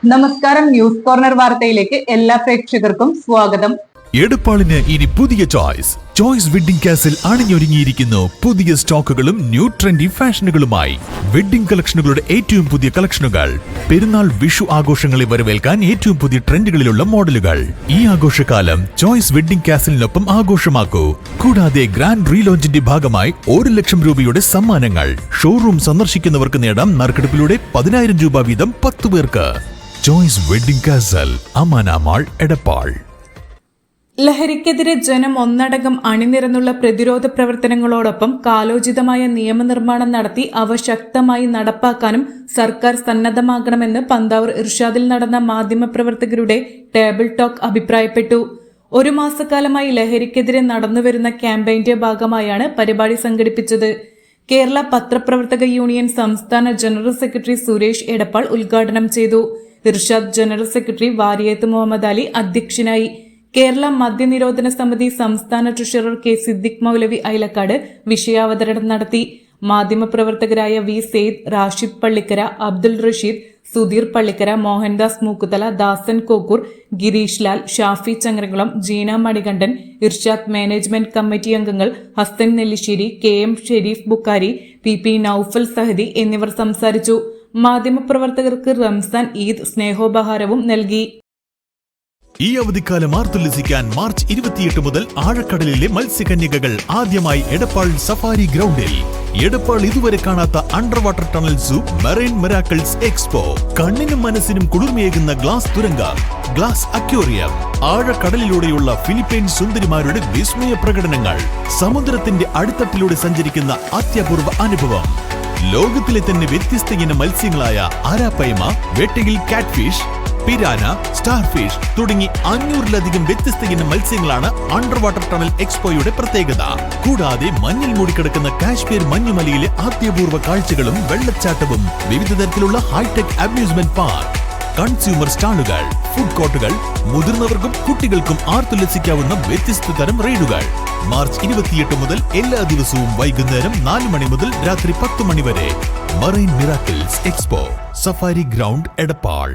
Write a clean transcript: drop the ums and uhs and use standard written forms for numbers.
നമസ്കാരം, news corner വാർത്തയിലേക്ക് എല്ലാ പ്രേക്ഷകർക്കും സ്വാഗതം. എടപ്പാളിന് ഇനി പുതിയ ചോയ്സ് വെഡിംഗ് കാസിൽ അണിഞ്ഞൊരുങ്ങിയിരിക്കുന്നു പുതിയ സ്റ്റോക്കുകളും ന്യൂ ട്രെൻഡി ഫാഷനുകളുമായി. വെഡിംഗ് കളക്ഷനുകളുടെ ഏറ്റവും പുതിയ കളക്ഷനുകൾ, പെരുന്നാൾ വിഷു ആഘോഷങ്ങളെ വരവേൽക്കാൻ ഏറ്റവും പുതിയ ട്രെൻഡുകളിലുള്ള മോഡലുകൾ. ഈ ആഘോഷകാലം ചോയ്സ് വെഡിംഗ് കാസിലിനൊപ്പം ആഘോഷമാക്കൂ. കൂടാതെ ഗ്രാൻഡ് റീലോഞ്ചിന്റെ ഭാഗമായി 1 ലക്ഷം രൂപയുടെ സമ്മാനങ്ങൾ. ഷോറൂം സന്ദർശിക്കുന്നവർക്ക് നേടാം നറുക്കെടുപ്പിലൂടെ 10,000 രൂപ വീതം 10 പേർക്ക്. Choice wedding castle, അമാനാമാൾ, Edappal. ലഹരിക്കെതിരെ ജനം ഒന്നടങ്കം അണിനിരന്നുള്ള പ്രതിരോധ പ്രവർത്തനങ്ങളോടൊപ്പം കാലോചിതമായ നിയമനിർമ്മാണം നടത്തി അവ ശക്തമായി നടപ്പാക്കാനും സർക്കാർ സന്നദ്ധമാകണമെന്ന് പന്താവൂർ ഇർഷാദിൽ നടന്ന മാധ്യമപ്രവർത്തകരുടെ ടേബിൾ ടോക്ക് അഭിപ്രായപ്പെട്ടു. 1 മാസക്കാലമായി ലഹരിക്കെതിരെ നടന്നുവരുന്ന ക്യാമ്പയിന്റെ ഭാഗമായാണ് പരിപാടി സംഘടിപ്പിച്ചത്. കേരള പത്രപ്രവർത്തക യൂണിയൻ സംസ്ഥാന ജനറൽ സെക്രട്ടറി സുരേഷ് എടപ്പാൾ ഉദ്ഘാടനം ചെയ്തു. ഇർഷാദ് ജനറൽ സെക്രട്ടറി വാരിയത്ത് മുഹമ്മദ് അലി അധ്യക്ഷനായി. കേരള മദ്യനിരോധന സമിതി സംസ്ഥാന ട്രഷറർ കെ സിദ്ദിഖ് മൗലവി ഐലക്കാട് വിഷയാവതരണം നടത്തി. മാധ്യമപ്രവർത്തകരായ V Sayed, Rashid Pallikkara, Abdul Rasheed, Sudheer Pallikkara, Mohandas Mookkuthala, Dasan Kokkur, Girish Lal, Shafi Changarakulam, Jeena Manikandan, Irshad management committee അംഗങ്ങൾ Hasan Nellissery, K M Sharif Bukhari, P Noufal Sahadi എന്നിവർ സംസാരിച്ചു. മാധ്യമപ്രവർത്തകർക്ക് റംസാൻ ഈദ് സ്നേഹോപഹാരവും നൽകി. ഈ അവധിക്കാലം ആർത്തുല്ലസിക്കാൻ മാർച്ച് 28 മുതൽ ആഴക്കടലിലെ മത്സ്യകന്യകകൾ ആദ്യമായി എടപ്പാൾ സഫാരി ഗ്രൗണ്ടിൽ. എടപ്പാൾ ഇതുവരെ കാണാത്ത under water tunnel zoo, marine miracles expo, കണ്ണിനും മനസ്സിനും കുളിർമയേകുന്ന ഗ്ലാസ് തുരങ്കം, ഗ്ലാസ് അക്വേറിയം, ആഴക്കടലിലൂടെയുള്ള ഫിലിപ്പൈൻ സുന്ദരിമാരുടെ വിസ്മയ പ്രകടനങ്ങൾ, സമുദ്രത്തിന്റെ അടിത്തട്ടിലൂടെ സഞ്ചരിക്കുന്ന അത്യപൂർവ അനുഭവം, ലോകത്തിലെ തന്നെ വ്യത്യസ്ത ഇന മത്സ്യങ്ങളായ ആരാപ്പൈമ, വേട്ടയിൽ കാറ്റ്ഫിഷ്, പിരാന, സ്റ്റാർഫിഷ് തുടങ്ങി 500-ലധികം വ്യത്യസ്ത ഇനം മത്സ്യങ്ങളാണ് അണ്ടർ വാട്ടർ ടണൽ എക്സ്പോയുടെ പ്രത്യേകത. കൂടാതെ മഞ്ഞിൽ മൂടിക്കിടക്കുന്ന കാശ്മീർ മഞ്ഞുമലയിലെ അത്യപൂർവ കാഴ്ചകളും വെള്ളച്ചാട്ടവും, വിവിധ തരത്തിലുള്ള ഹൈടെക് അമ്യൂസ്മെന്റ് പാർക്ക്, കൺസ്യൂമർ സ്റ്റാളുകൾ, ഫുഡ് കോർട്ടുകൾ, മുതിർന്നവർക്കും കുട്ടികൾക്കും ആർത്തുല്ലസിക്കാവുന്ന വ്യത്യസ്ത തരം റൈഡുകൾ. മാർച്ച് 28 മുതൽ എല്ലാ ദിവസവും വൈകുന്നേരം 4 മണി മുതൽ രാത്രി 10 മണി വരെ. Marine miracles expo, safari ground, Edappal.